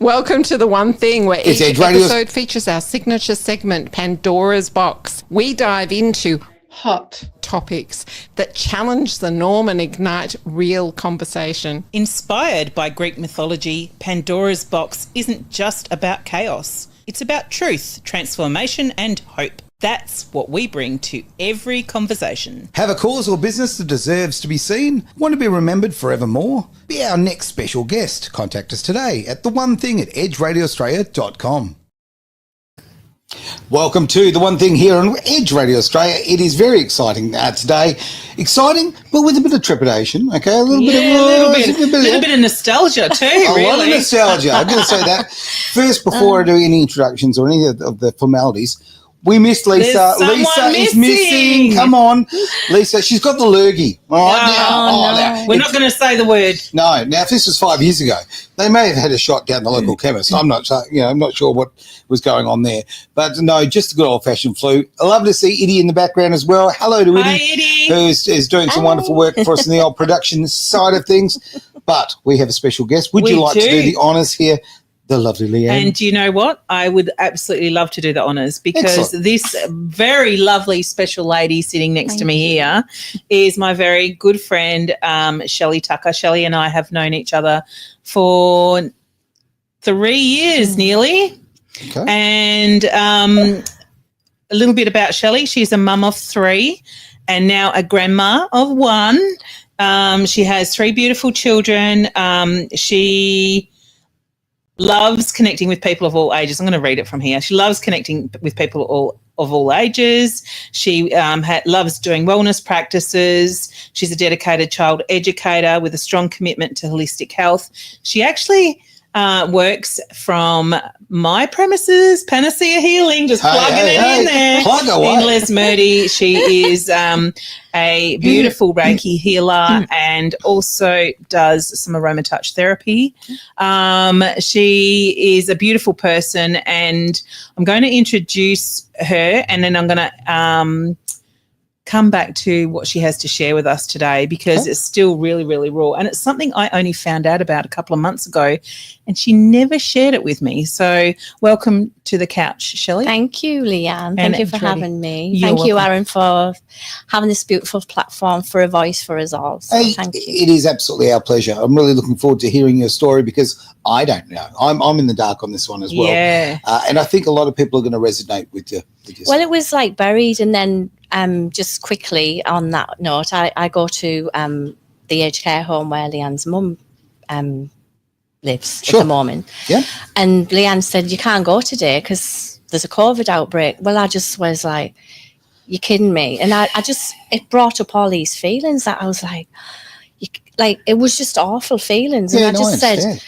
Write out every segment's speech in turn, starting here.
Welcome to The One Thing, where It's each Edge Radio's- episode features our signature segment, Pandora's Box. We dive into hot topics that challenge the norm and ignite real conversation. Inspired by Greek mythology, Pandora's Box isn't just about chaos. It's about truth, transformation and hope. That's what we bring to every conversation. Have a cause or business that deserves to be seen? Want to be remembered forevermore? Be our next special guest. Contact us today at theonething@edgeradioaustralia.com. Welcome to The One Thing here on Edge Radio Australia. It is very exciting today. Exciting, but with a bit of trepidation, okay? A little bit of nostalgia too, A lot of nostalgia. I'm going to say that. First, before I do any introductions or any of the formalities, we missed Lisa. Lisa is missing. Come on. Lisa, she's got the lurgy. All right, now. We're not going to say the word. No. Now, if this was 5 years ago, they may have had a shot down the local chemist. I'm not sure what was going on there. But no, just a good old-fashioned flu. I love to see Iddy in the background as well. Hello to Iddy. Hi, Iddy. Who is doing some wonderful work for us in the old production side of things. But we have a special guest. Would you like to do the honours here? The lovely Leanne. And you know what? I would absolutely love to do the honours because this very lovely special lady sitting next to me here is my very good friend, Shelley Tucker. Shelley and I have known each other for 3 years nearly. Okay. And a little bit about Shelley. She's a mum of 3 and now a grandma of 1. She has 3 beautiful children. She loves connecting with people of all ages. I'm going to read it from here. She loves connecting with people of all ages. She loves doing wellness practices. She's a dedicated child educator with a strong commitment to holistic health. She actually works from my premises, Panacea Healing, just plugging it in there. Plug away. In Les Murdy. She is a beautiful Reiki healer and also does some aroma touch therapy. She is a beautiful person, and I'm going to introduce her, and then I'm going to come back to what she has to share with us today because it's still really, really raw. And it's something I only found out about a couple of months ago, and she never shared it with me. So welcome to the couch, Shelley. Thank you, Leanne. Thank you for having me. Thank you, Aaron, for having this beautiful platform for a voice for us all. So thank you. It is absolutely our pleasure. I'm really looking forward to hearing your story because I don't know. I'm in the dark on this one as well. Yeah. And I think a lot of people are going to resonate with you. Well, it was like buried, and then just quickly on that note, I go to the aged care home where Leanne's mum lives at the moment. Yeah. And Leanne said, you can't go today because there's a COVID outbreak. Well, I just was like, you're kidding me. And I just, it brought up all these feelings that I was like, it was just awful feelings. And I just said,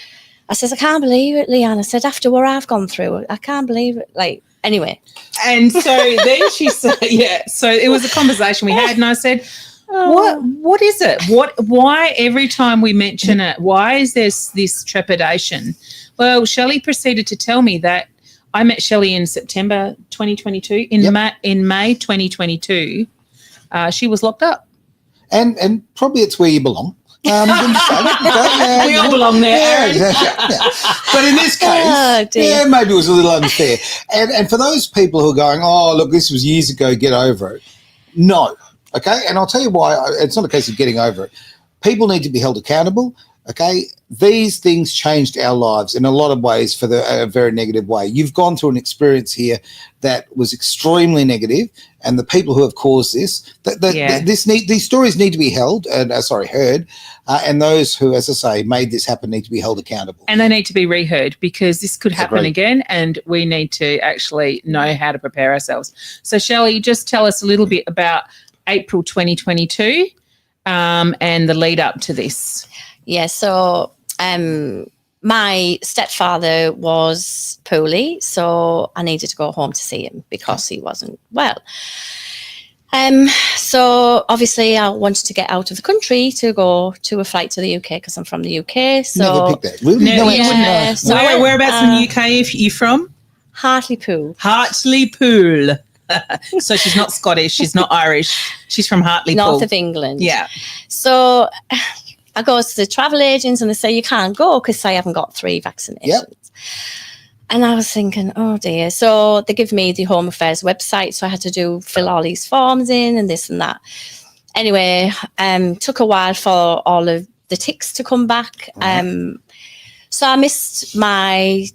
I can't believe it, Leanne. I said, after what I've gone through, I can't believe it. Anyway. And so then she said, so it was a conversation we had, and I said, what is it? Why every time we mention it, why is there this trepidation? Well, Shelley proceeded to tell me that I met Shelley in September 2022. In May 2022, she was locked up. And probably it's where you belong. We all belong there, Aaron. But in this case, maybe it was a little unfair. And for those people who are going, oh, look, this was years ago, get over it. No, okay? And I'll tell you why. It's not a case of getting over it. People need to be held accountable, okay? These things changed our lives in a lot of ways for a very negative way. You've gone through an experience here that was extremely negative, and the people who have caused this, these stories need to be heard, and those who, as I say, made this happen need to be held accountable. And they need to be reheard because this could happen again, and we need to actually know how to prepare ourselves. So, Shelley, just tell us a little bit about April 2022 and the lead up to this. Yeah, so my stepfather was poorly, so I needed to go home to see him because he wasn't well. So obviously I wanted to get out of the country to go to a flight to the UK because I'm from the UK. So never picked that. Really? So whereabouts in the UK are you from? Hartlepool. Hartlepool. So she's not Scottish, she's not Irish, she's from Hartlepool. North of England. Yeah. So I go to the travel agents and they say, you can't go because I haven't got 3 vaccinations. Yep. And I was thinking, oh dear. So they give me the Home Affairs website. So I had to fill all these forms in and this and that. Anyway, took a while for all of the ticks to come back. So I missed my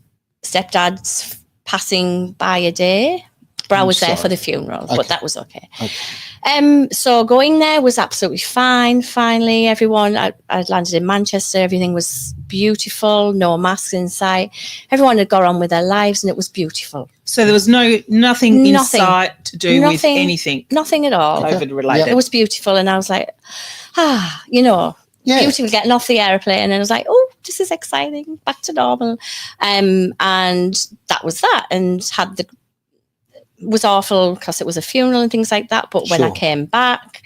stepdad's passing by a day, but I was there for the funeral, but that was okay. So going there was absolutely fine. Finally, everyone, I landed in Manchester. Everything was beautiful. No masks in sight. Everyone had got on with their lives and it was beautiful. So there was nothing in sight to do with anything? Nothing at all. COVID related. It was beautiful. And I was like, beautiful getting off the airplane. And I was like, oh, this is exciting. Back to normal. And that was that. And was awful because it was a funeral and things like that. But when I came back,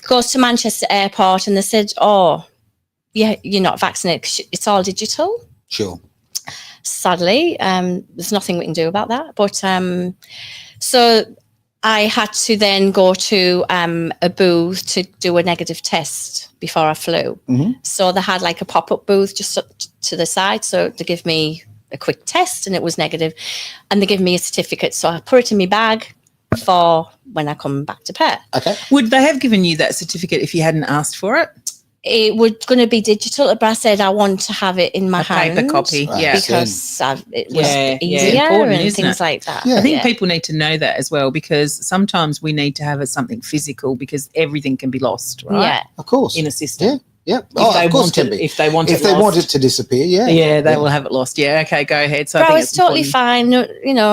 goes to Manchester Airport and they said, oh, yeah, you're not vaccinated because it's all digital. Sure. Sadly, there's nothing we can do about that. But so I had to then go to a booth to do a negative test before I flew. So they had like a pop-up booth just to the side. So they give me a quick test and it was negative, and they give me a certificate. So I put it in my bag for when I come back to Perth. Okay. Would they have given you that certificate if you hadn't asked for it? It was going to be digital, but I said I want to have it in my hand. Paper copy, because it was easier important, and things like that. I think people need to know that as well, because sometimes we need to have something physical because everything can be lost, right? Yeah, of course, in a system. Yeah. If they want it to disappear, they will have it lost. Yeah, okay, go ahead. So but I think it's totally fine. No,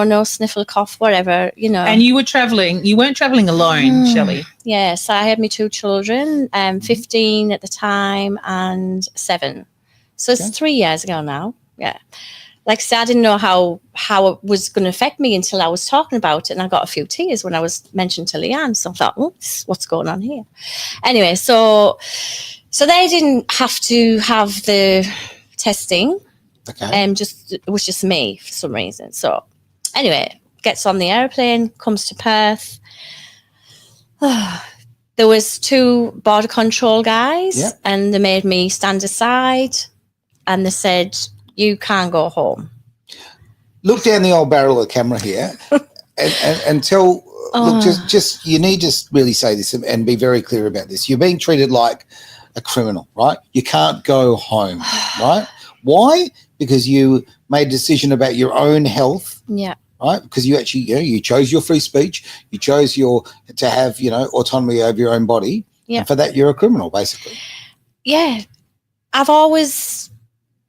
no sniffle, cough, whatever. And you were traveling. You weren't traveling alone, Shelley. Yes, I had my 2 children, 15 at the time and 7. So it's 3 years ago now. Yeah. Like I said, I didn't know how it was going to affect me until I was talking about it, and I got a few tears when I was mentioned to Leanne. So I thought, what's going on here? Anyway, so they didn't have to have the testing. Okay. It was just me for some reason. So anyway, gets on the airplane, comes to Perth. There was 2 border control guys, and they made me stand aside, and they said, you can't go home. Look down the old barrel of the camera here and tell, look, just you need to really say this and be very clear about this. You're being treated like a criminal, right? You can't go home, right? Why? Because you made a decision about your own health. Yeah. Right? Because you actually, you chose your free speech. You chose to have, autonomy over your own body. Yeah. And for that, you're a criminal, basically. Yeah. I've always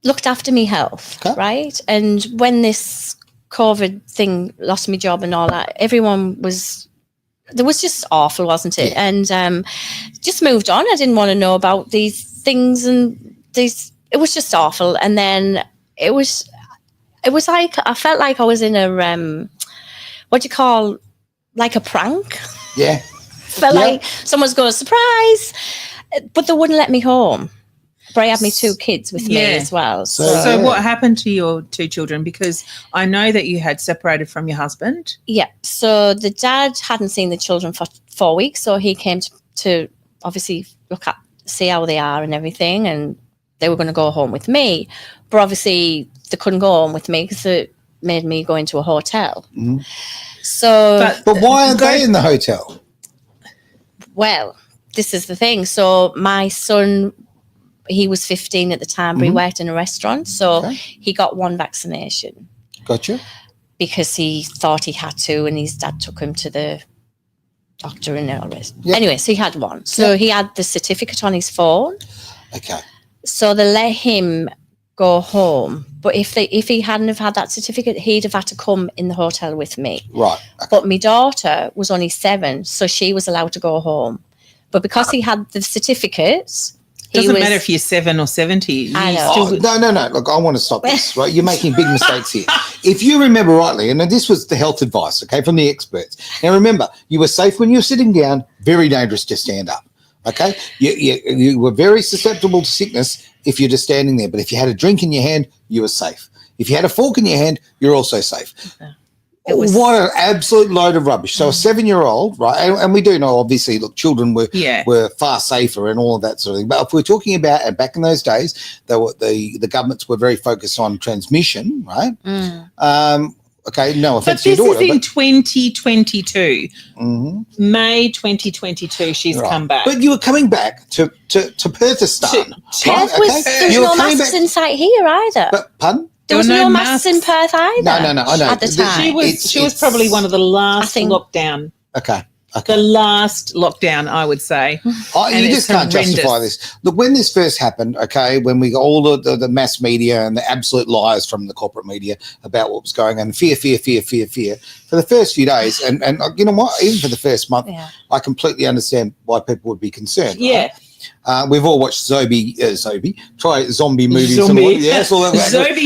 looked after me health, right? And when this COVID thing lost my job and all that, everyone was... It was just awful, wasn't it? Yeah. And just moved on. I didn't want to know about these things it was just awful. And then it was like, I felt like I was in a, what do you call, like a prank? Yeah. Felt like someone's going to surprise, but they wouldn't let me home. But I had my 2 kids with me as well. So what happened to your 2 children? Because I know that you had separated from your husband. Yeah. So the dad hadn't seen the children for 4 weeks. So he came to obviously see how they are and everything. And they were going to go home with me. But obviously they couldn't go home with me because it made me go into a hotel. Mm-hmm. So, but why aren't they in the hotel? Well, this is the thing. So my son... He was 15 at the time, but he worked in a restaurant. So he got 1 vaccination. Gotcha. Because he thought he had to, and his dad took him to the doctor and all this. Yep. Anyway, so he had 1. So he had the certificate on his phone. Okay. So they let him go home. But if he hadn't have had that certificate, he'd have had to come in the hotel with me. Right. Okay. But my daughter was only 7, so she was allowed to go home. But because he had the certificates... Doesn't matter if you're 7 or 70. I know. No. Look, I want to stop this, right? You're making big mistakes here. If you remember rightly, and this was the health advice, okay, from the experts. Now, remember, you were safe when you were sitting down, very dangerous to stand up, okay? You were very susceptible to sickness if you're just standing there. But if you had a drink in your hand, you were safe. If you had a fork in your hand, you're also safe. Okay. It was what an absolute load of rubbish. So a 7-year-old, right, and we do know, obviously, look, children were far safer and all of that sort of thing. But if we're talking about back in those days, the governments were very focused on transmission, right? Okay, no offense to your daughter. But this is in 2022. May 2022, she's come back. But you were coming back to Perthistan. There was no masks in sight here either. But, pardon? There was no masks in Perth either. No, I know. At the time. She was probably one of the last lockdown. Okay. The last lockdown, I would say. You just can't justify this. Look, when this first happened, okay, when we got all the mass media and the absolute lies from the corporate media about what was going on, fear, for the first few days, and you know what, even for the first month, I completely understand why people would be concerned. Yeah. Right? We've all watched zombie movies. Yes, zombie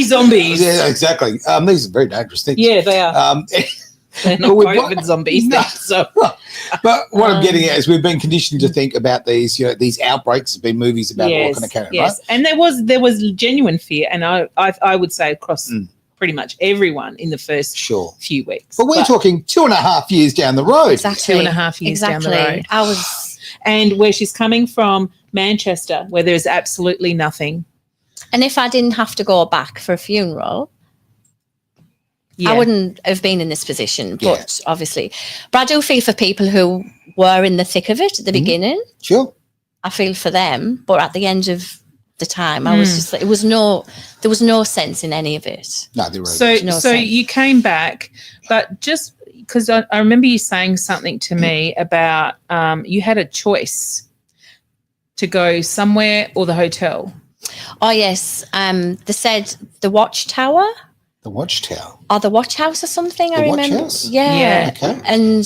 zombies. Yeah, exactly. These are very dangerous things. Yeah, they are. They're not COVID zombies. No. So. But what I'm getting at is we've been conditioned to think about these, these outbreaks have been movies about what kind of carry, right? And there was genuine fear, and I would say across pretty much everyone in the first few weeks. But we're talking 2.5 years down the road. Exactly. 2.5 years down the road. And where she's coming from, Manchester, where there's absolutely nothing. And if I didn't have to go back for a funeral, I wouldn't have been in this position, but obviously. But I do feel for people who were in the thick of it at the beginning. Sure. I feel for them, but at the end of the time, I was just like, there was no sense in any of it. No, there was. So you came back, but just because I remember you saying something to me about you had a choice to go somewhere or the hotel. Oh, yes. They said the Watchtower. The Watchtower. Or the Watch House or something, I remember. Watch House? Yeah. Okay. And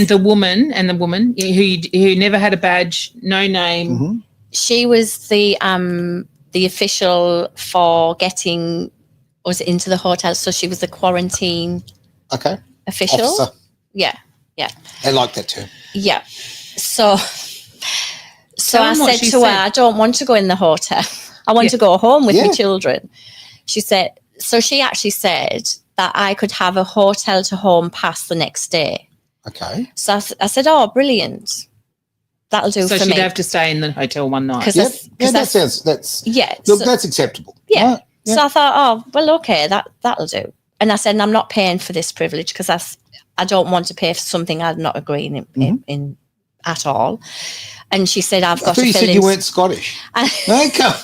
the woman who never had a badge, no name. She was the official for getting us into the hotel. So she was the quarantine official. Officer. Yeah. I like that too. Yeah. So I said to her, I don't want to go in the hotel. I want to go home with my children. She said, so she actually said that I could have a hotel to home pass the next day. Okay. So I said, oh, brilliant. That'll do for me. So she'd have to stay in the hotel one night. That's acceptable. Yeah. Right? So I thought, oh, well, okay, that'll do. And I said, I'm not paying for this privilege because I don't want to pay for something I'm not agreeing in at all. And she said, I've got to fill in. I thought you said you weren't Scottish. No, come.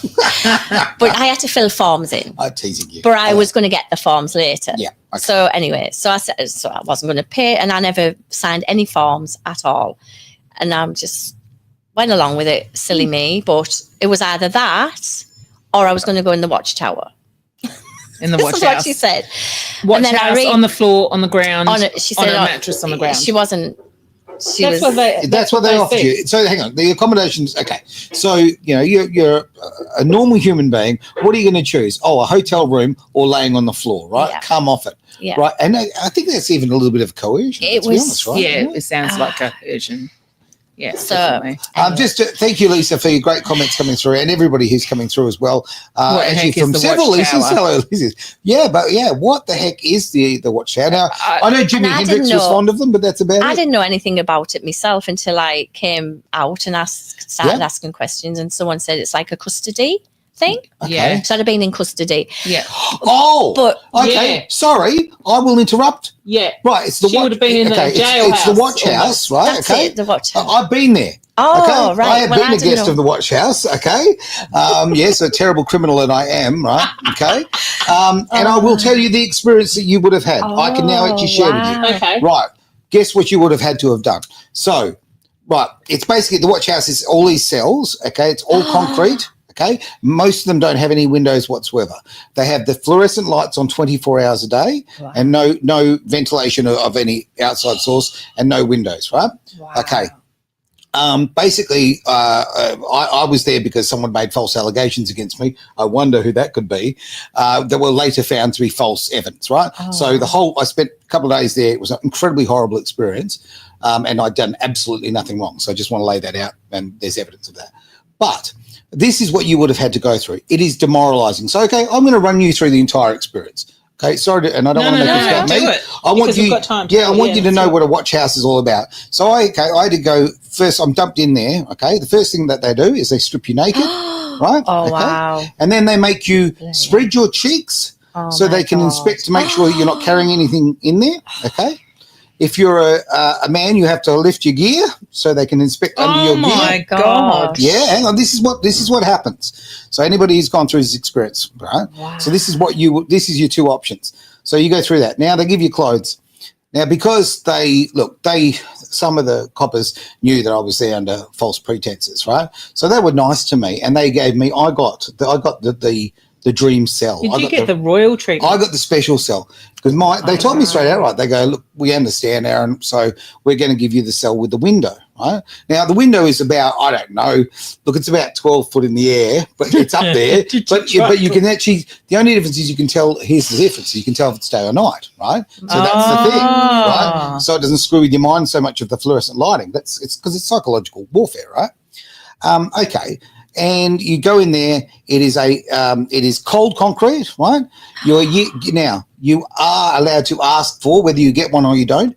But I had to fill forms in. I'm teasing you. But I was going to get the forms later. Yeah. Okay. So anyway, so I said, so I wasn't going to pay, and I never signed any forms at all. And I just went along with it, silly me. But it was either that or I was going to go in the Watchtower. In the Watch House. This is what she said. Watch House on the floor, on the ground, she said, on a mattress on the ground. She wasn't. That's what they offered you. So hang on, the accommodations. Okay, so you're a normal human being. What are you going to choose? Oh, a hotel room or laying on the floor, right? Yeah. Come off it, right? And I think that's even a little bit of coercion. It was, right? It sounds like coercion. Yeah, so definitely. Just thank you, Lisa, for your great comments coming through, and everybody who's coming through as well. Actually, from several Lisas. Hello, Lisas. What the heck is the Watchtower? Now, I know Jimi Hendrix was fond of them, but that's about it. I didn't know anything about it myself until I came out and started asking questions, and someone said it's like a custody thing. Okay. Yeah. So I'd have been in custody. Yeah. Oh, but okay. Sorry, I will interrupt. Yeah. Right, it's the she would have been in the jail It's the Watch House, right? That's it, the Watch House. I've been there. Oh, okay? right. I have been a guest of the Watch House, okay? Yes, a terrible criminal that I am, right? Okay. And I will tell you the experience that you would have had. I can now actually share with you. Okay. Right. Guess what you would have had to have done. So, right, it's basically the Watch House is all these cells, okay? It's all concrete. Okay, most of them don't have any windows whatsoever. They have the fluorescent lights on 24 hours a day, and no ventilation of any outside source, and no windows. Right? Wow. Okay. Basically, I was there because someone made false allegations against me. I wonder who that could be. That were later found to be false evidence. Right? Oh. So I spent a couple of days there. It was an incredibly horrible experience, and I'd done absolutely nothing wrong. So I just want to lay that out, and there's evidence of that. But this is what you would have had to go through. It is demoralizing. So, okay, I'm going to run you through the entire experience. Okay, sorry, and I don't want to make it about me. do it. I want Because you, we've got time to yeah, I do it, want you to know sure. what a watch house is all about. So I had to go first. I'm dumped in there. Okay, the first thing that they do is they strip you naked, right? Oh, okay? wow. And then they make you spread your cheeks so they can inspect to make sure you're not carrying anything in there. Okay. If you're a man, you have to lift your gear so they can inspect under your gear. Oh my God! Yeah, hang on. This is what happens. So anybody who's gone through this experience, right? Wow. So this is your two options. So you go through that. Now they give you clothes. Now because some of the coppers knew that I was there under false pretenses, right? So they were nice to me, and they gave me. I got the dream cell. Did you get the royal treatment? I got the special cell because they told me straight out, right? They go, look, we understand, Aaron, so we're going to give you the cell with the window, right? Now, the window is about, I don't know, look, it's about 12 foot in the air, but it's up there. but you can actually, the only difference is you can tell, here's the difference, you can tell if it's day or night, right? So that's the thing, right? So it doesn't screw with your mind so much of the fluorescent lighting. It's because it's psychological warfare, right? Okay. And you go in there. It is cold concrete, right? You are allowed to ask for whether you get one or you don't.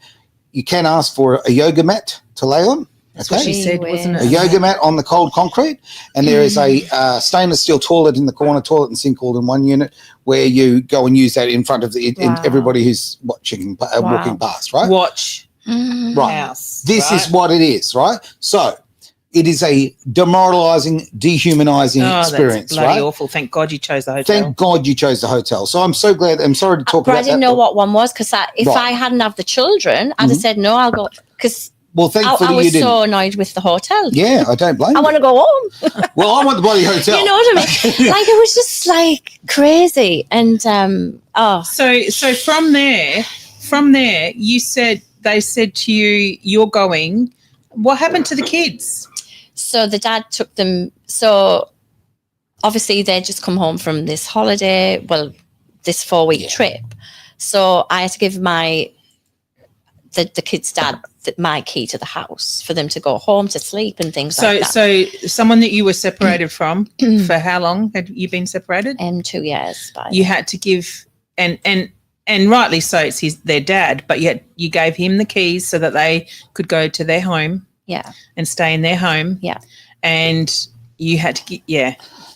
You can ask for a yoga mat to lay on. That's what she said, wasn't it? A yoga mat on the cold concrete, and there is a stainless steel toilet in the corner, toilet and sink all in one unit, where you go and use that in front of everybody who's walking past, right? Watch right. house. This is what it is, right? So. It is a demoralising, dehumanising experience, that's bloody right? awful. Thank God you chose the hotel. Thank God you chose the hotel. So I'm so glad. I'm sorry to talk but about that. I didn't know what one was because if I hadn't have the children, I'd have said no. I'll go because thankfully I was you didn't. so annoyed with the hotel. Yeah, I don't blame I you. want to go home. Well, I want the bloody hotel. You know what I mean? Like it was just like crazy, and So from there, they said to you, you're going. What happened to the kids? So the dad took them. So obviously they just come home from this holiday. Well, this 4-week trip. So I had to give the kids' dad my key to the house for them to go home to sleep and things like that. So someone that you were separated from, for how long had you been separated? 2 years. You had to give, and rightly so, it's their dad, but you gave him the keys so that they could go to their home. Yeah. And stay in their home. Yeah. And you had to get,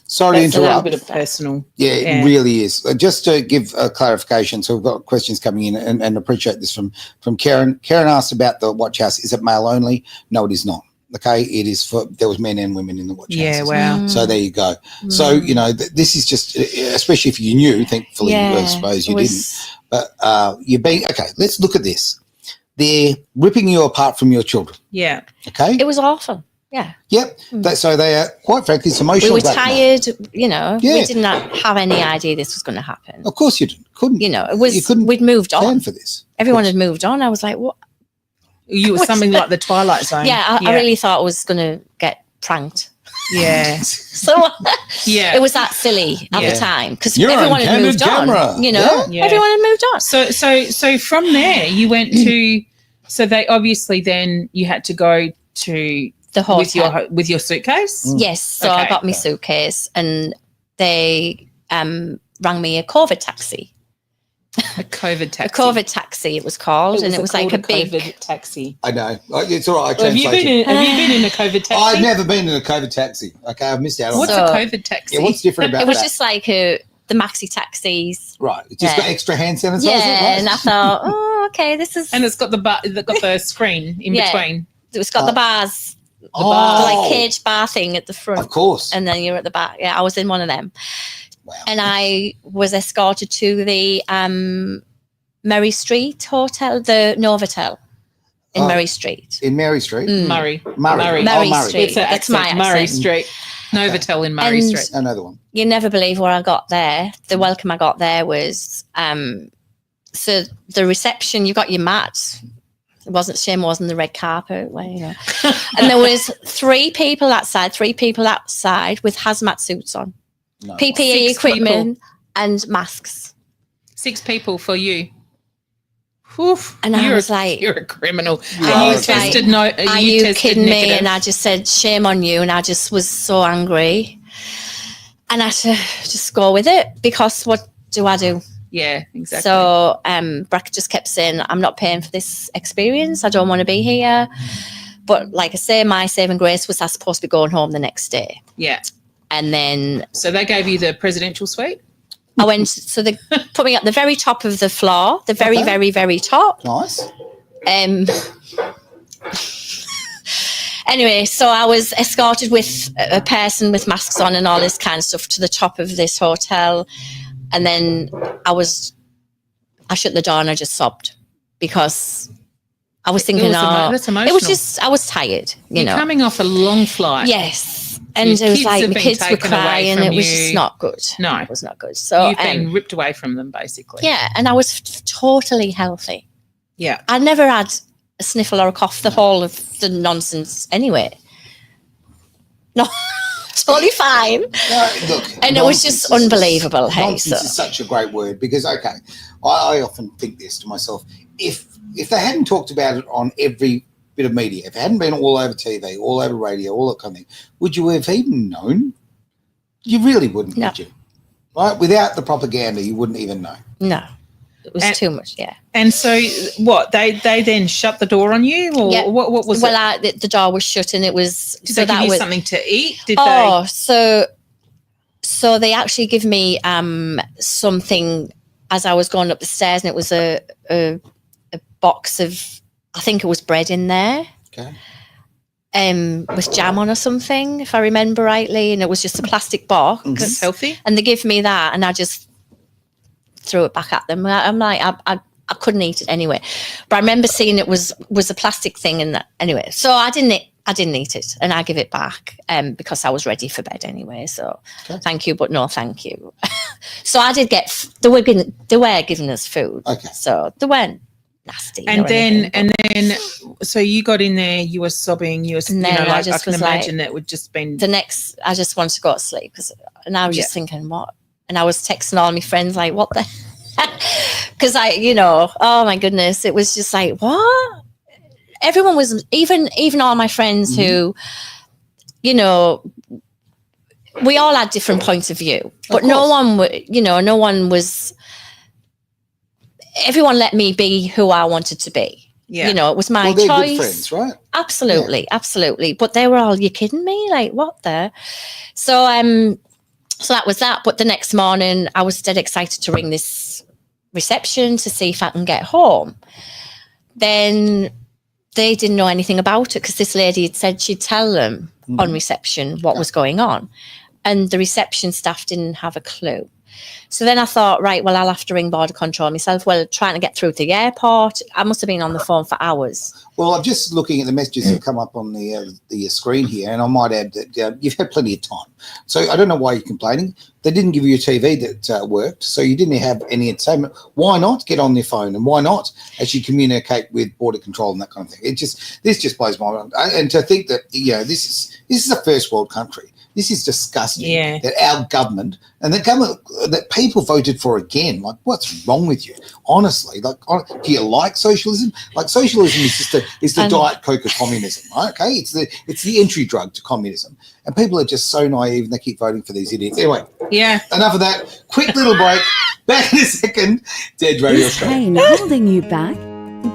Sorry to that's a little interrupt. bit of personal. Yeah, it really is. Just to give a clarification, so we've got questions coming in and appreciate this from Karen. Karen asked about the watch house. Is it male only? No, it is not. Okay, it is there was men and women in the watch house. Yeah, wow. So there you go. So, this is just, especially if you knew, thankfully, I suppose you didn't. But okay, let's look at this. They're ripping you apart from your children. Yeah. Okay. It was awful. Yeah. Yep. So they are, quite frankly, it's emotional. We were tired, We did not have any idea this was going to happen. Of course you didn't. Couldn't. It was, you couldn't we'd moved on. plan for this. Everyone had moved on. I was like, what? You were something like the Twilight Zone. Yeah, I really thought I was going to get pranked. Yeah. So it was that silly at the time because everyone had moved on. Everyone had moved on. So from there you went to. So they obviously then you had to go to the hotel with your suitcase. Yes. So I got my suitcase and they rang me a COVID taxi. A COVID taxi. A COVID taxi, it was called, and it was like a big COVID taxi. I know. It's all right. Have you been in a COVID taxi? I've never been in a COVID taxi. Okay, I've missed out on What's that. a COVID taxi? Yeah, what's different about that? It was just like the maxi taxis. Right. It's just got extra hand sanitizer. Yeah, right? and I thought, okay, this is. And it's got the screen in between. It's got the bars. The like cage bar thing at the front. Of course. And then you're at the back. Yeah, I was in one of them. Wow. And I was escorted to the Murray Street Hotel, the Novotel in Murray Street. In Mary Street? Murray Street. That's my accent. Murray Street. Novotel in Murray Street. Another one. You never believe where I got there. The welcome I got there was so the reception, you got your mat. It wasn't the red carpet way, And there was three people outside with hazmat suits on. No. PPE equipment and masks. 6 people for you. Oof, and I was like, "You're a criminal." Are you kidding me? Negative. And I just said, "Shame on you!" And I just was so angry, and I had to just go with it because what do I do? Yeah, exactly. So Brack just kept saying, I'm not paying for this experience. I don't want to be here. But like I say, my saving grace was I was supposed to be going home the next day. Yeah. And then... So they gave you the presidential suite? I went... So they put me at the very top of the floor, the very, very, very top. Nice. Anyway, so I was escorted with a person with masks on and all this kind of stuff to the top of this hotel. And then I shut the door and I just sobbed because I was thinking, that's emotional. It was just, I was tired, You're know. coming off a long flight. Yes. And it was like, the kids were crying. It was just not good. No. It was not good. So you've been ripped away from them, basically. Yeah. And I was totally healthy. Yeah. I never had a sniffle or a cough the whole of the nonsense anyway. No. Totally fine. No, look, and it was just unbelievable. Nonsense is such a great word because, okay, I often think this to myself. If they hadn't talked about it on every bit of media, if it hadn't been all over TV, all over radio, all that kind of thing, would you have even known? You really wouldn't, would you? Right? Without the propaganda, you wouldn't even know. No. It was too much, yeah. And so what, they then shut the door on you or what was it? Well, the door was shut and it was... Did they give you something to eat? So they actually give me something as I was going up the stairs, and it was a box of, I think it was bread in there. Okay. With jam on or something, if I remember rightly, and it was just a plastic box. That's healthy. And they give me that and I just threw it back at them. I'm like, I couldn't eat it anyway. But I remember seeing it was a plastic thing in that anyway. So I didn't eat it and I give it back because I was ready for bed anyway. So thank you, but no thank you. So I did get, they were giving us food. Okay. So they weren't nasty. And then, so you got in there, you were sobbing, you were, I can imagine that would just been. I just wanted to go to sleep and I was just thinking, what? And I was texting all my friends like, what the because oh my goodness, it was just like, what? Everyone was, even all my friends who, we all had different points of view, but no one was, everyone let me be who I wanted to be. Yeah. It was my choice. They're good friends, right? Absolutely, absolutely. But they were all, you kidding me? Like, what the? So that was that. But the next morning, I was dead excited to ring this reception to see if I can get home. Then they didn't know anything about it because this lady had said she'd tell them on reception what was going on. And the reception staff didn't have a clue. So then I thought, right, well, I'll have to ring border control myself. Well, trying to get through to the airport, I must have been on the phone for hours. Well, I'm just looking at the messages that have come up on the screen here, and I might add that you've had plenty of time. So I don't know why you're complaining. They didn't give you a TV that worked, so you didn't have any entertainment. Why not get on their phone, and why not actually communicate with border control and that kind of thing? This just blows my mind. And to think that this is a first world country. This is disgusting that our government and the government that people voted for again, like, what's wrong with you? Honestly, like, do you like socialism? Like, socialism is just the Diet Coke of communism, right? Okay, it's the entry drug to communism, and people are just so naive and they keep voting for these idiots. Anyway, enough of that. Quick little break. Back in a second. Dead Radio Australia. Pain holding you back?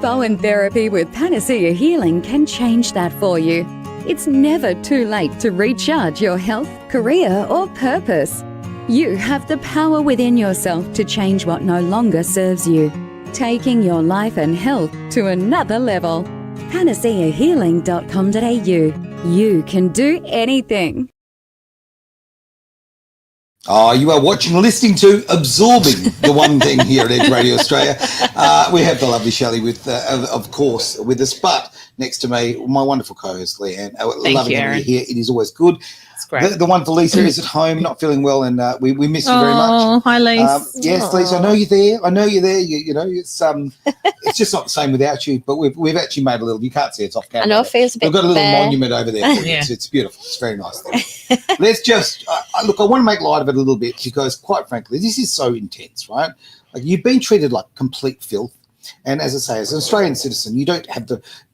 Bowen therapy with Panacea Healing can change that for you. It's never too late to recharge your health, career, or purpose. You have the power within yourself to change what no longer serves you, taking your life and health to another level. panaceahealing.com.au. You can do anything. Oh, you are watching, listening to, absorbing the one thing here at Edge Radio Australia. We have the lovely Shelley of course, with us, but next to me, my wonderful co-host, Leanne. Loving having you here. It is always good. It's great. The wonderful Lisa is at home, not feeling well, and we miss you very much. Oh, hi, Lisa. Yes, Lisa, I know you're there. It's just not the same without you, but we've actually made a little, you can't see it's off camera. I know, it feels a bit We've got a little bare. monument over there. For you. It's beautiful. It's very nice there. Let's just, look, I want to make light of it a little bit because, quite frankly, this is so intense, right? Like, you've been treated like complete filth. And as I say, as an Australian citizen, you don't have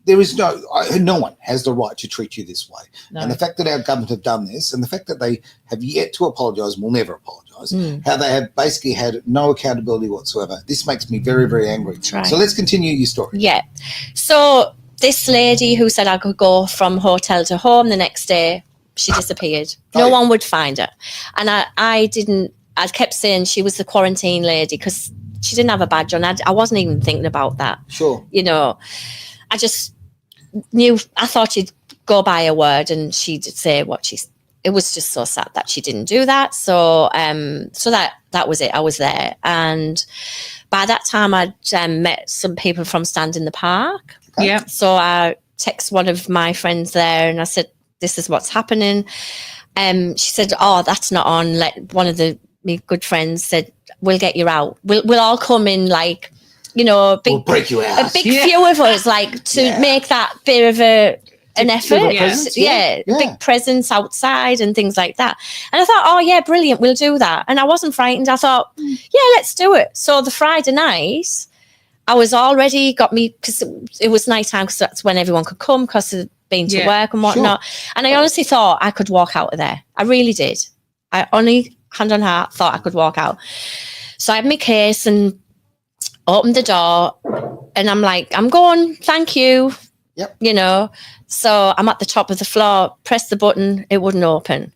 no one has the right to treat you this way. No. And the fact that our government have done this, and the fact that they have yet to apologise and will never apologise, how they have basically had no accountability whatsoever, this makes me very, very angry. Right. So let's continue your story. Yeah. So this lady who said I could go from hotel to home the next day, she disappeared. No one would find her. And I kept saying she was the quarantine lady because she didn't have a badge on. I wasn't even thinking about that. Sure. You know, I just knew, I thought she'd go by her word and she'd say it was just so sad that she didn't do that. So that was it. I was there. And by that time I'd met some people from Stand in the Park. Okay. Yeah. So I text one of my friends there and I said, this is what's happening. She said, oh, that's not on. Like one of my good friends said, we'll get you out. We'll all come in, like, you know, We'll break you out. a big few of us, like, to make that bit of an effort. Yeah. Big presence outside and things like that. And I thought, oh, yeah, brilliant, we'll do that. And I wasn't frightened. I thought, yeah, let's do it. So the Friday night, I was already because it was nighttime because that's when everyone could come because of being to work and whatnot. Sure. And I honestly thought I could walk out of there. I really did. I only, hand on heart, thought I could walk out. So I had my case and opened the door and I'm like, I'm going, thank you. Yep. You know, so I'm at the top of the floor, press the button, it wouldn't open.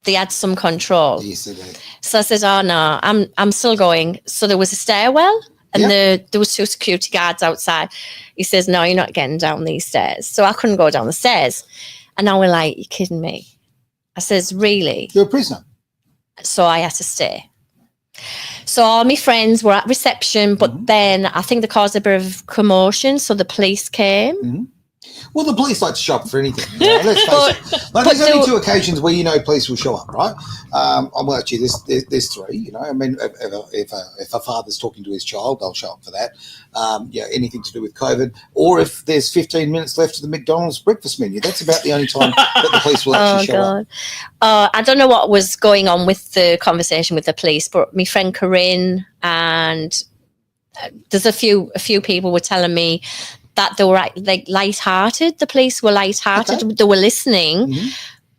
They had some control. Yes, they did. So I said, oh no, I'm still going. So there was a stairwell and there was 2 security guards outside. He says, no, you're not getting down these stairs. So I couldn't go down the stairs. And I was like, you're kidding me. I says, really? You're a prisoner. So I had to stay. So all my friends were at reception, but then I think they caused a bit of commotion. So the police came. Well, the police like to show up for anything. You know? Let's face it. Like, there's only 2 occasions where police will show up, right? Well, actually, there's 3. You know, I mean, if a father's talking to his child, they'll show up for that. Anything to do with COVID, or if there's 15 minutes left of the McDonald's breakfast menu, that's about the only time that the police will actually show up. I don't know what was going on with the conversation with the police, but my friend Corinne and there's a few people were telling me that they were like light-hearted. The police were light-hearted. Okay. They were listening,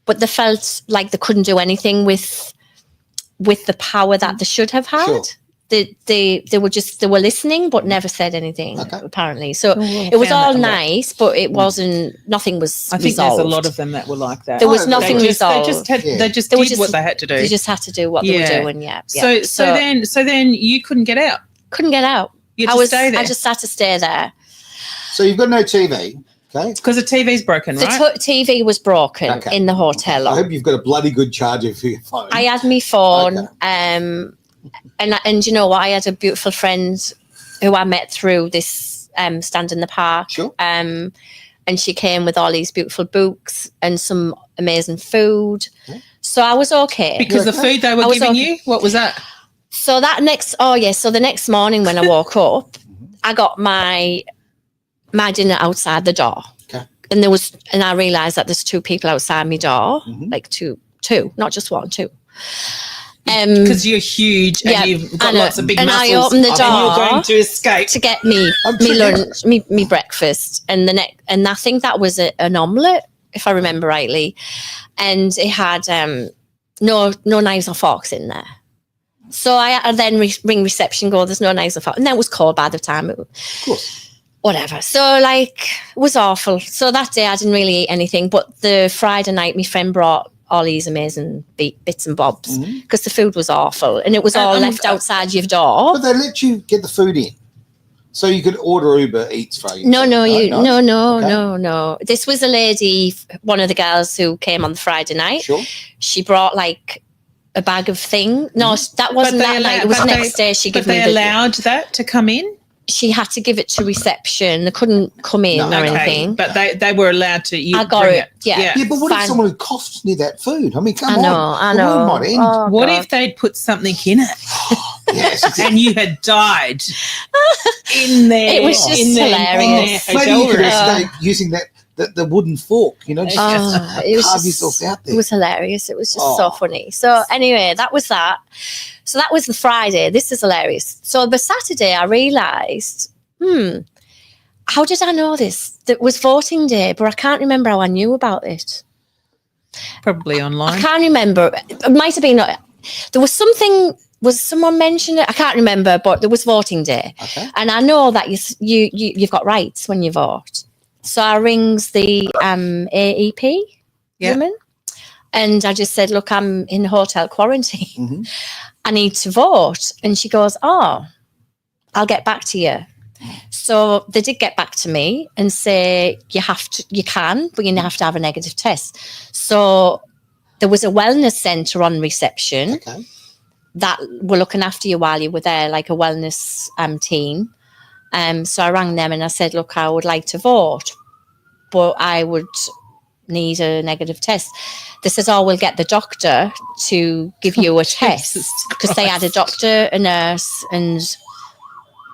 but they felt like they couldn't do anything with the power that they should have had. Sure. They were listening, but never said anything. Apparently, so it was all nice, but it wasn't. Nothing was. I think resolved. There's a lot of them that were like that. There was nothing resolved. They just did what they had to do. They just had to do what they were doing. Yeah. So then you couldn't get out. Couldn't get out. You had to stay there. I just had to stay there. So you've got no TV, okay? Because the TV's broken, right? The TV was broken in the hotel. I hope you've got a bloody good charger for your phone. I had my phone, and you know what? I had a beautiful friend who I met through this Stand in the Park. Sure. And she came with all these beautiful books and some amazing food. Okay. So I was okay. Because the food they were giving you, what was that? So the next morning when I woke up, I got my dinner outside the door. Okay. And I realised that there's 2 people outside my door, like two, not just 1, 2. Because you're huge and you've got lots of big muscles. And I opened the door and you're going to escape to get me lunch, me breakfast, and I think that was an omelette, if I remember rightly, and it had no knives or forks in there. So I then ring reception, go, there's no knives or forks, and then it was cold by the time. Of course. Whatever. So it was awful. So that day I didn't really eat anything, but the Friday night my friend brought all these amazing bits and bobs because the food was awful and it was all left outside your door. But they let you get the food in, so you could order Uber Eats for you. No. This was a lady, one of the girls who came on the Friday night. Sure. She brought like a bag of thing. No, that wasn't that night. It was the next day. But they allowed that to come in. She had to give it to reception. They couldn't come in or anything. But they were allowed to. I got it. Yeah. But what if someone who coughs near that food? I mean, come on. I know. What if they'd put something in it? Yes, and you had died in there? It was just hilarious. Maybe you could escape using the wooden fork, you know, just carve yourself out there. It was hilarious. It was just so funny. So anyway, that was that. So that was the Friday. This is hilarious. So the Saturday I realised, how did I know this? That was voting day, but I can't remember how I knew about it. Probably online. I can't remember. It might have been. There was something. Was someone mentioned it? I can't remember, but there was voting day, and I know that you've got rights when you vote. So I rings the AEP woman, and I just said, "Look, I'm in hotel quarantine. I need to vote." And she goes, "Oh, I'll get back to you." So they did get back to me and say, you can, but you have to have a negative test. So there was a wellness centre on reception that were looking after you while you were there, like a wellness team. So I rang them and I said, look, I would like to vote, but I would need a negative test. They said, oh, we'll get the doctor to give you a test, because they had a doctor, a nurse, and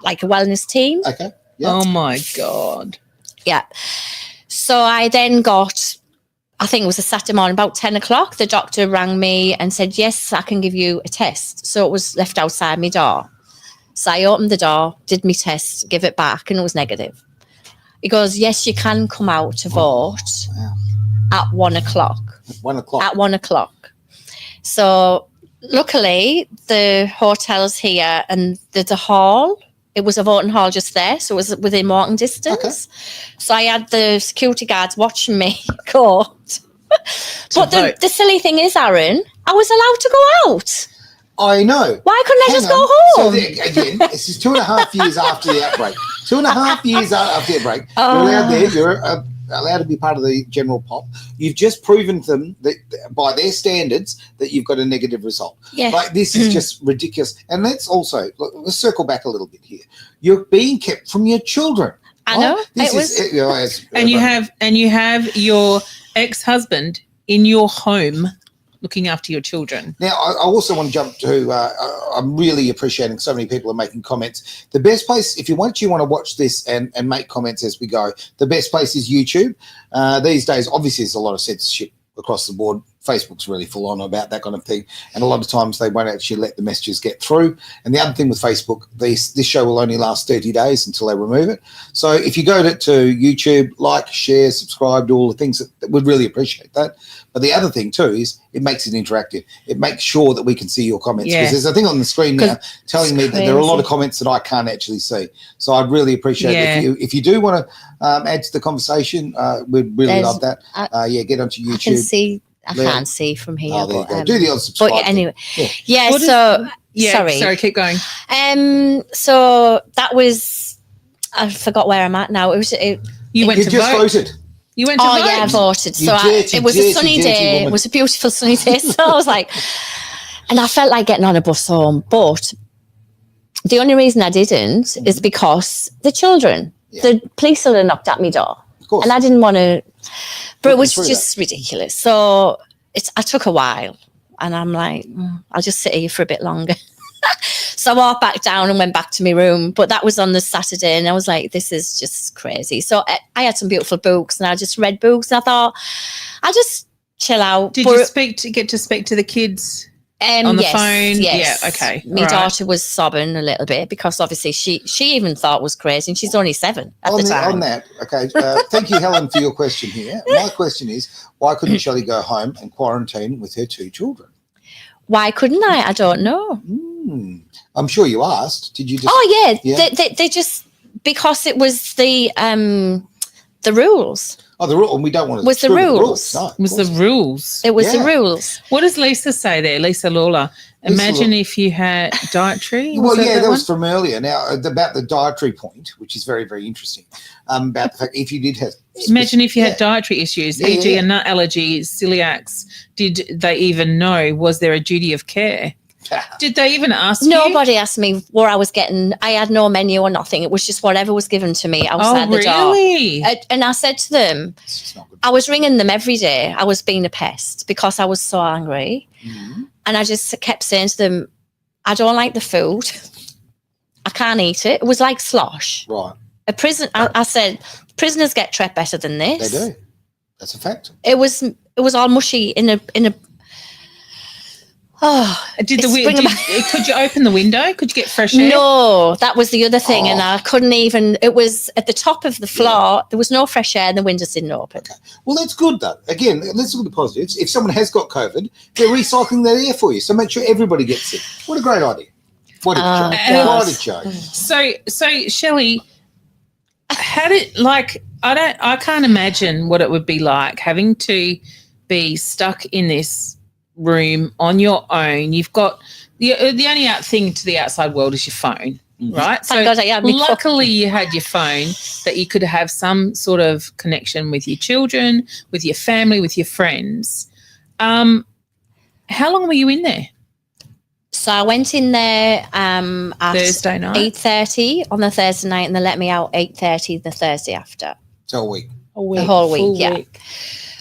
like a wellness team. Okay. Yeah. Oh my God. Yeah. So I then got, I think it was a Saturday morning, about 10 o'clock, the doctor rang me and said, yes, I can give you a test. So it was left outside my door. So I opened the door, did my test, give it back, and it was negative. He goes, yes, you can come out to vote at 1 o'clock. 1 o'clock. At 1 o'clock. So luckily the hotel's here and there's a hall. It was a voting hall just there, so it was within walking distance. Okay. So I had the security guards watching me go. But the silly thing is, Aaron, I was allowed to go out. I know. Why couldn't I just go home? So again, this is 2.5 years after the outbreak. 2.5 years after the outbreak. You're allowed there. You're allowed to be part of the general pop. You've just proven to them that by their standards that you've got a negative result. Yeah. Like, this is just ridiculous. And let's also, let's circle back a little bit here. You're being kept from your children. I know. And you have your ex-husband in your home looking after your children. Now, I also want to jump to, I'm really appreciating so many people are making comments. The best place, if you want to watch this and make comments as we go, the best place is YouTube. These days, obviously, there's a lot of censorship across the board. Facebook's really full on about that kind of thing. And a lot of times they won't actually let the messages get through. And the other thing with Facebook, this show will only last 30 days until they remove it. So if you go to YouTube, like, share, subscribe, do all the things that we'd really appreciate that. But the other thing too is it makes it interactive. It makes sure that we can see your comments. Because there's a thing on the screen now telling me that there are a lot of comments that I can't actually see. So I'd really appreciate it. If you do want to add to the conversation, we'd really love that. Get onto YouTube. I can't see from here. Oh, there you go. Do the unsubscribe. But anyway, sorry, keep going. So that was, I forgot where I'm at now. You just voted. You went to vote? Yeah, I voted. It was a sunny day. Woman. It was a beautiful sunny day. So I was like, and I felt like getting on a bus home. But the only reason I didn't is because the children, the police had knocked at my door. Of course. And I didn't want to, but it was just ridiculous. So I took a while and I'm like, I'll just sit here for a bit longer. So I walked back down and went back to my room. But that was on the Saturday and I was like, this is just crazy. So I had some beautiful books and I just read books and I thought, I'll just chill out. Did you get to speak to the kids? On the phone? Yes. Yeah, okay. My daughter was sobbing a little bit because obviously she even thought it was crazy and she's only 7 at the time. On that, okay, thank you, Helen, for your question here. My question is, why couldn't Shelley go home and quarantine with her 2 children? Why couldn't I? I don't know. I'm sure you asked. Did you just... Oh, yeah. They just, because it was the rules. Oh, the rule, and we don't want to. Was the rules? No, was the rules? It was the rules. What does Lisa say there, Lisa Lawler? Imagine if you had dietary. Well, that was from earlier. Now about the dietary point, which is very, very interesting. About the fact if you did have. Imagine if you had dietary issues, e.g., a nut allergy, celiacs. Did they even know? Was there a duty of care? Did they even ask you? Nobody asked me where I was getting. I had no menu or nothing. It was just whatever was given to me outside the door. Oh, really? And I said to them, I was ringing them every day. I was being a pest because I was so angry. Mm-hmm. And I just kept saying to them, I don't like the food. I can't eat it. It was like slosh. Right. I said, prisoners get treated better than this. They do. That's a fact. It was all mushy in a Could you open the window? Could you get fresh air? No, that was the other thing. And I couldn't even, it was at the top of the floor. There was no fresh air and the windows didn't open. Okay. Well, that's good, though. Again, let's look at the positives. If someone has got COVID, they're recycling that air for you. So make sure everybody gets it. What a great idea. What a joke. So Shelley, I can't imagine what it would be like having to be stuck in this room on your own. You've got the only thing to the outside world is your phone, right? So luckily you had your phone that you could have some sort of connection with your children, with your family, with your friends. How long were you in there? So I went in there at Thursday night, 8:30 on the Thursday night, and they let me out 8:30 the Thursday after. So a week. The whole week, yeah.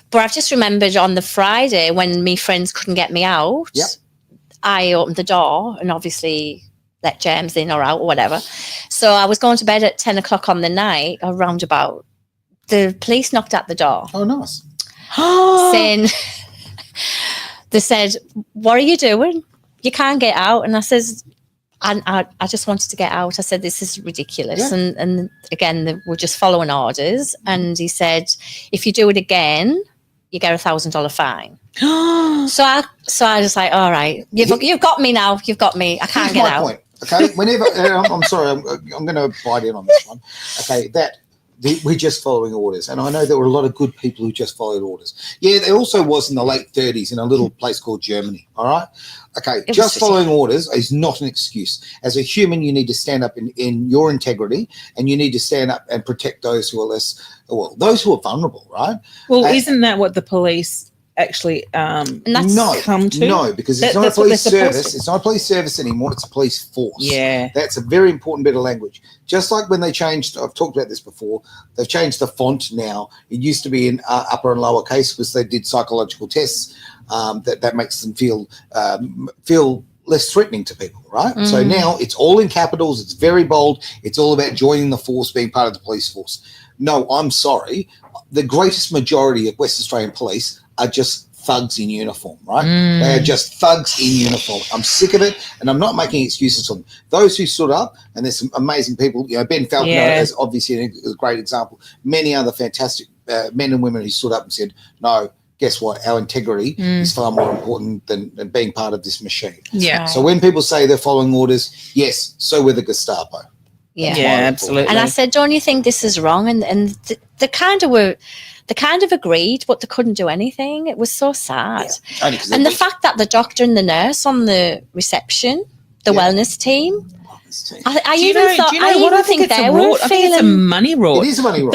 But I've just remembered on the Friday when my friends couldn't get me out, I opened the door and obviously let James in or out or whatever. So I was going to bed at 10 o'clock on the night, or roundabout. The police knocked at the door. Oh, nice. Saying, they said, "What are you doing? You can't get out." And I says, I just wanted to get out. I said, "This is ridiculous." Yeah. And again, we're just following orders. And he said, "If you do it again, you get $1,000 fine." So I was like, "All right, you've got me now. You've got me. I can't get out." Point, okay, whenever I'm sorry, I'm going to bite in on this one. Okay, we're just following orders, and I know there were a lot of good people who just followed orders. Yeah, there also was in the late 30s in a little place called Germany. All right, okay, just following orders is not an excuse. As a human, you need to stand up in your integrity, and you need to stand up and protect those who are those who are vulnerable. Right? Well, isn't that what the police actually come to? No, because it's not a police service. It's not a police service anymore. It's a police force. Yeah. That's a very important bit of language. Just like when they changed, I've talked about this before, they've changed the font now. It used to be in upper and lower case because they did psychological tests that makes them feel less threatening to people, right? So now it's all in capitals. It's very bold. It's all about joining the force, being part of the police force. No, I'm sorry. The greatest majority of West Australian police are just thugs in uniform, right? They are just thugs in uniform. I'm sick of it, and I'm not making excuses for them. Those who stood up, and there's some amazing people, Ben Falconer is obviously a great example. Many other fantastic men and women who stood up and said, "No, guess what? Our integrity is far more important than being part of this machine." Yeah. Right. So when people say they're following orders, yes, so were the Gestapo. Yeah, absolutely. And I said, "Don't you think this is wrong?" And they kind of agreed, but they couldn't do anything. It was so sad. Yeah. And the fact that the doctor and the nurse on the reception, the wellness team, I think they were feeling. I think it's a money rot. It is a money rot.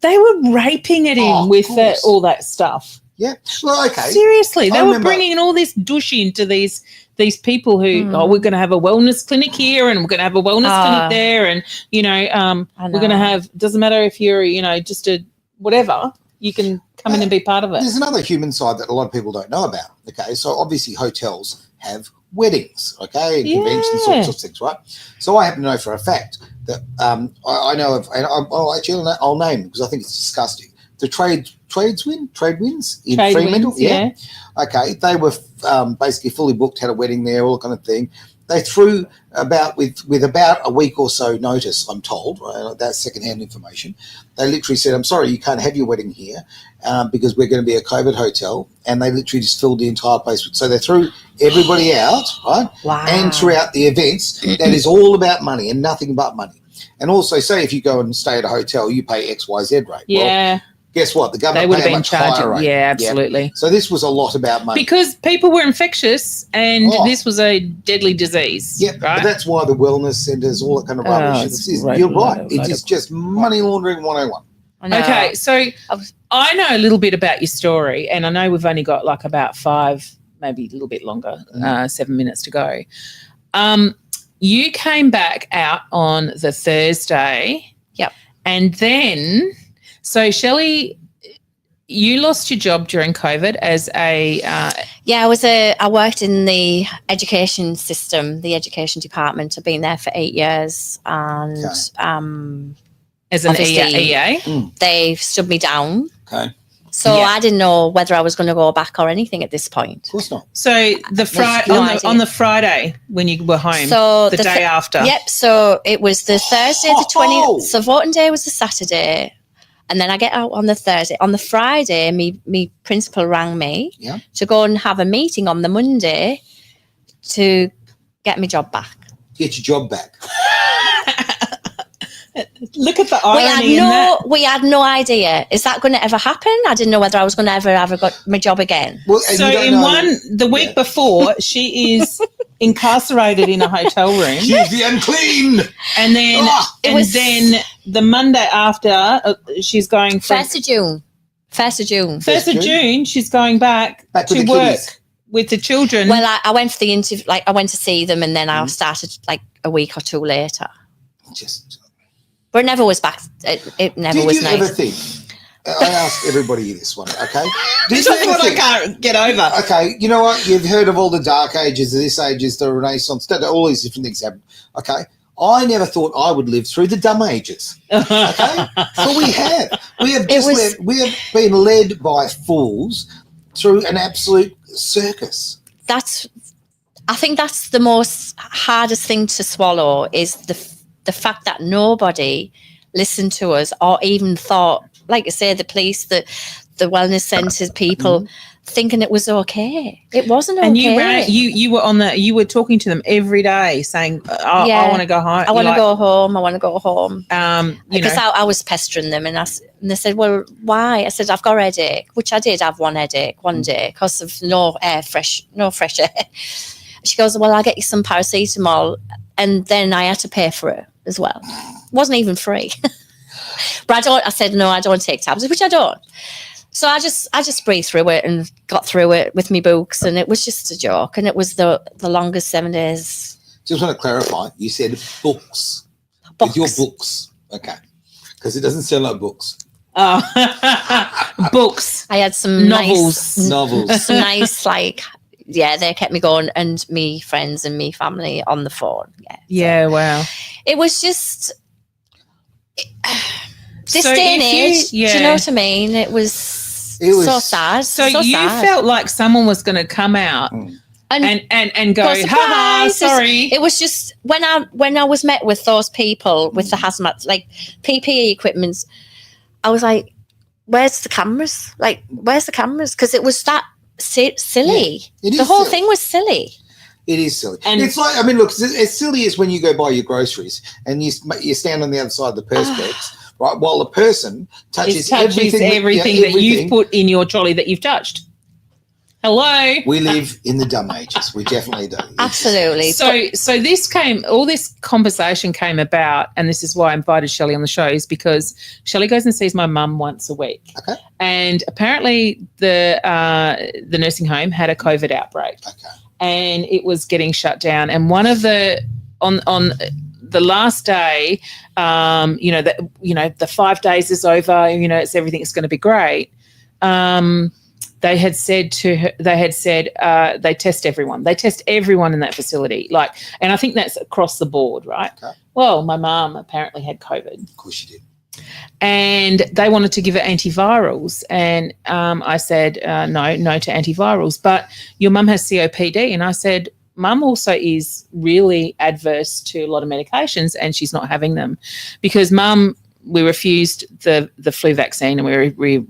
They were raping it in with all that stuff. Yeah. Well, okay. Seriously, they were bringing all this douche into these people who, we're going to have a wellness clinic here and we're going to have a wellness clinic there. And, we're going to have, doesn't matter if you're, just a whatever, you can come in and be part of it. There's another human side that a lot of people don't know about. Okay. So obviously hotels have weddings, okay, and conventions, sorts of things, right? So I happen to know for a fact that I know of, and I'll name because I think it's disgusting. The Tradewinds in Fremantle, yeah. Okay, they were basically fully booked, had a wedding there, all kind of thing. They threw with about a week or so notice, I'm told, right? That's secondhand information. They literally said, "I'm sorry, you can't have your wedding here because we're going to be a COVID hotel," and they literally just filled the entire place. So they threw everybody out, right? Wow. And throughout the events, that is all about money and nothing but money. And also, say if you go and stay at a hotel, you pay XYZ rate. Yeah. Well, guess what? The government they would have pay a been much higher charging. rate. Yeah, absolutely. Yeah. So this was a lot about money. Because people were infectious and this was a deadly disease. Yeah, right? but that's why the wellness centres, all that kind of rubbish. You're right. It is just money laundering 101. Okay, so I know a little bit about your story, and I know we've only got like about 5, maybe a little bit longer, 7 minutes to go. You came back out on the Thursday. Yep. And then, so Shelley, you lost your job during COVID as a... I worked in the education system, the education department. I've been there for 8 years. And as an EA? they stood me down. Okay. So I didn't know whether I was going to go back or anything at this point. Of course not. So on the Friday when you were home, So the day after. Yep. So it was the Thursday, the 20th. So voting day was the Saturday, and then I get out on the Thursday. On the Friday, me principal rang me to go and have a meeting on the Monday to get my job back. Get your job back. Look at the irony in that. We had no idea. Is that going to ever happen? I didn't know whether I was going to ever got my job again. Well, so the week before, she is incarcerated in a hotel room. She's the unclean. And then then the Monday after, she's going from 1st of June. 1st of June. 1st of June, she's going back to work with the children. Well, I went for the interview. Like I went to see them, and then I started like a week or two later. But it never was back. It never was nice. Did you ever think? I asked everybody this one, okay? This is what I can't get over. Okay, you know what? You've heard of all the dark ages, this age is the Renaissance, all these different things happen. Okay, I never thought I would live through the dumb ages. Okay, but we have. We have been led by fools through an absolute circus. I think that's the most hardest thing to swallow is the fact that nobody listened to us or even thought, like I say, the police, the wellness centres, people thinking it was okay. It wasn't okay. And you were talking to them every day saying, I want to go home. I want to go home. I want to go home. Because I I was pestering them and they said, well, why? I said, I've got a headache, which I did have one headache one day because of no fresh air. She goes, well, I'll get you some paracetamol. And then I had to pay for it as well. It wasn't even free. But I said, no, I don't take tablets, which I don't. So I just breathed through it and got through it with me books, and it was just a joke. And it was the longest 7 days. Just want to clarify, you said books. With your books. Okay. Because it doesn't sound like books. Oh, books. I had some novels. Some nice, they kept me going, and me friends and me family on the phone. Yeah. So wow. It was just this day and age. Do you know what I mean? It was so sad. So you felt like someone was going to come out and go, ha, sorry. It was just when I was met with those people with the hazmat, like PPE equipment, I was like, where's the cameras? Like, where's the cameras? Because it was that silly. Yeah, the whole thing was silly. It is silly. And it's like, I mean, look, as silly as when you go buy your groceries and you stand on the other side of the perspex, right, while the person touches everything that you've put in your trolley that you've touched. Hello. We live in the dumb ages. We definitely do. Absolutely. So all this conversation came about, and this is why I invited Shelley on the show, is because Shelley goes and sees my mum once a week. Okay. And apparently the nursing home had a COVID outbreak. Okay. And it was getting shut down. And one of the on the last day, the 5 days is over. It's everything's going to be great. They had said they test everyone. They test everyone in that facility. And I think that's across the board, right? Okay. Well, my mum apparently had COVID. Of course she did. And they wanted to give her antivirals. And I said, no to antivirals. But your mum has COPD. And I said, Mum also is really adverse to a lot of medications and she's not having them. Because Mum, we refused the flu vaccine and we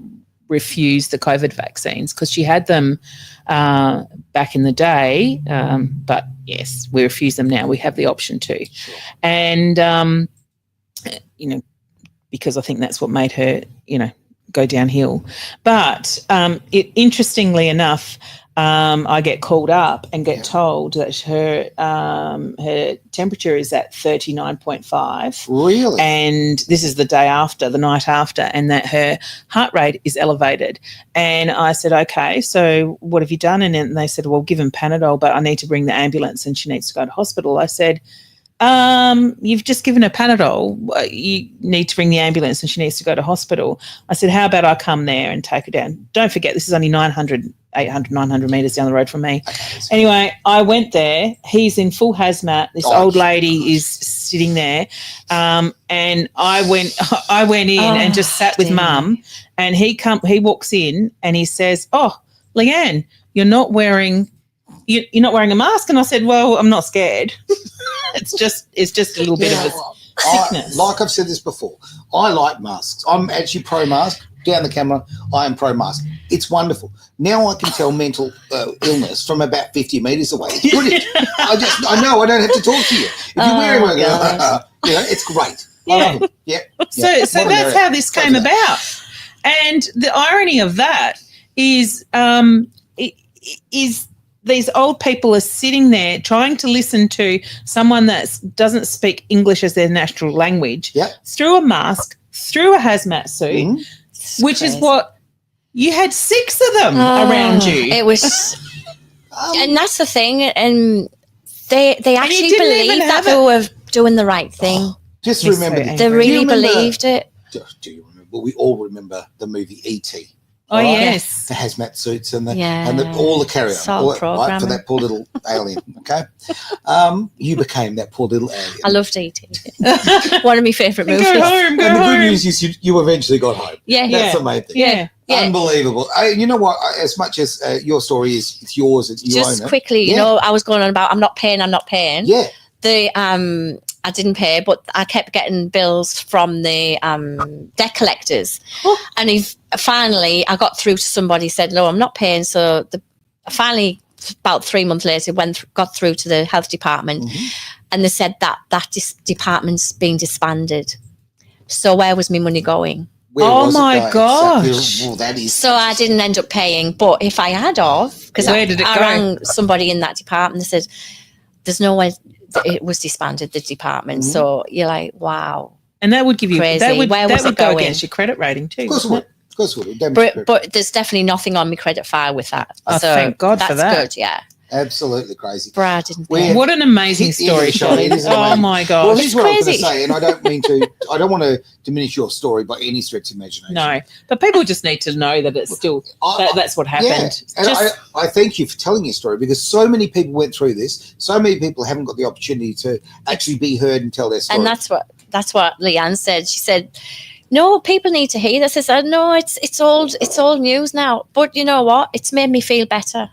refused the COVID vaccines because she had them back in the day. But, yes, we refuse them now. We have the option to. Sure. And, because I think that's what made her, go downhill. But interestingly enough, I get called up and get told that her temperature is at 39.5. Really? And this is the night after, and that her heart rate is elevated. And I said, okay, so what have you done? And they said, well, give him Panadol, but I need to bring the ambulance and she needs to go to hospital. I said, you've just given her Panadol. You need to bring the ambulance and she needs to go to hospital. I said, how about I come there and take her down? Don't forget, this is only 900 metres down the road from me. Okay, anyway, I went there. He's in full hazmat. This old lady is sitting there, and I went in and just sat with Mum, and he walks in and he says, "Oh, Leanne, you're not wearing a mask," and I said, "Well, I'm not scared. it's just a little bit of a sickness." Like I've said this before, I like masks. I'm actually pro-mask. Down the camera, I am pro-mask. It's wonderful. Now I can tell mental illness from about 50 metres away. It's brilliant. I know I don't have to talk to you. If you're wearing one, it's great. I love it. Yeah. So that's how this came about. And the irony of that is these old people are sitting there trying to listen to someone that doesn't speak English as their natural language through a mask, through a hazmat suit, which is what you had 6 of them around you. It was, and that's the thing. And they actually believed that they were doing the right thing. Just remember, they really believed it. Do you remember? We all remember the movie E.T. Oh, yes. The hazmat suits and all the carry-on. Right, for that poor little alien, okay? You became that poor little alien. I loved E.T. One of my favourite movies. Go home. The good news is you eventually got home. Yeah. That's the main thing. Yeah. Unbelievable. You know what? As much as your story is, it's yours. You own it. Just quickly, you know, I was going on about I'm not paying. Yeah. I didn't pay, but I kept getting bills from the debt collectors. And finally, I got through to somebody, said, "No, I'm not paying." So finally, about 3 months later, got through to the health department, and they said that department's been disbanded. So where was my money going? Oh my gosh! Well, that is. So I didn't end up paying. But if I had because where did it go? I rang somebody in that department, they said, "There's no way." It was disbanded, the department. So you're like, wow. And that would give you crazy. That would go going? against your credit rating too. Of course it would. But there's definitely nothing on my credit file with that. Oh, so thank God for that. That's good, yeah. Absolutely crazy. Brad didn't pay. What an amazing story, Shelley. Oh my gosh. Well, here's what I was going to say, and I don't want to diminish your story by any stretch of imagination. No, but people just need to know that it's still, that's what happened. Yeah. And I thank you for telling your story, because so many people went through this. So many people haven't got the opportunity to actually be heard and tell their story. And that's what Leanne said. She said, "No, people need to hear this." I said, "No, it's old news now. But you know what? It's made me feel better."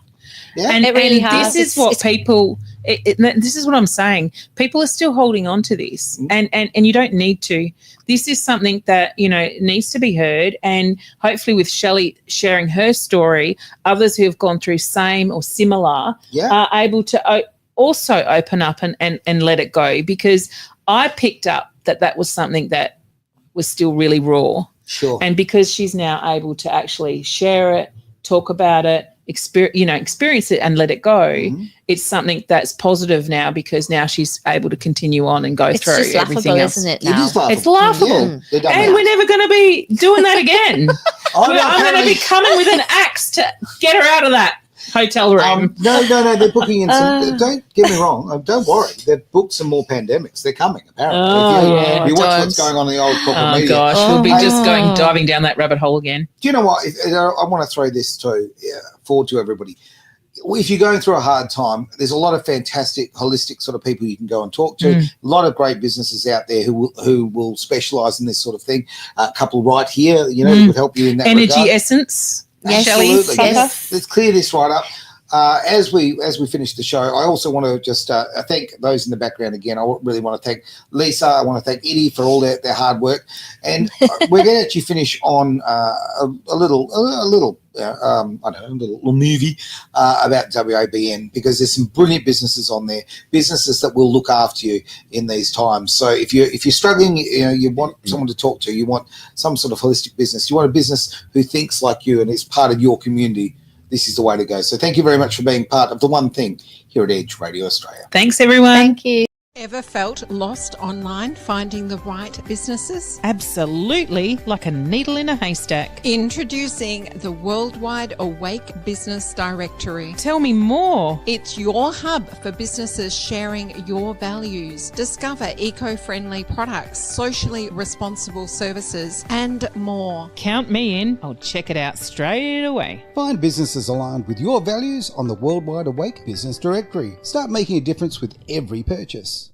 Yeah. And it really has. This is what people. This is what I'm saying. People are still holding on to this, and you don't need to. This is something that needs to be heard, and hopefully, with Shelley sharing her story, others who have gone through same or similar are able to also open up and let it go. Because I picked up that was something that was still really raw. Sure. And because she's now able to actually share it, talk about it, experience it and let it go, it's something that's positive now, because now she's able to continue on and go through everything else. Isn't it now? It is laughable. It's laughable. Yeah, and we're never going to be doing that again. I'm going to be coming with an axe to get her out of that hotel room. No, they're booking in some. Don't get me wrong. Don't worry. They've booked some more pandemics. They're coming, apparently. If you watch what's going on in the old corporate media. Oh, gosh. We'll be just diving down that rabbit hole again. Do you know what? I want to throw this forward to everybody. If you're going through a hard time, there's a lot of fantastic, holistic sort of people you can go and talk to. A lot of great businesses out there who will specialise in this sort of thing. A couple right here, that would help you in that Energy regard. Essence. Yes, absolutely. yes. Let's clear this right up. As we finish the show, I also want to just thank those in the background again. I really want to thank Lisa. I want to thank Eddie for all their hard work. And we're going to actually finish on a little movie about WABN, because there's some brilliant businesses on there, businesses that will look after you in these times. So if you're struggling, you want someone to talk to, you want some sort of holistic business, you want a business who thinks like you and is part of your community, this is the way to go. So thank you very much for being part of the one thing here at Edge Radio Australia. Thanks, everyone. Thank you. Ever felt lost online finding the right businesses? Absolutely, like a needle in a haystack. Introducing the Worldwide Awake Business Directory. Tell me more. It's your hub for businesses sharing your values. Discover eco-friendly products, socially responsible services, and more. Count me in. I'll check it out straight away. Find businesses aligned with your values on the Worldwide Awake Business Directory. Start making a difference with every purchase.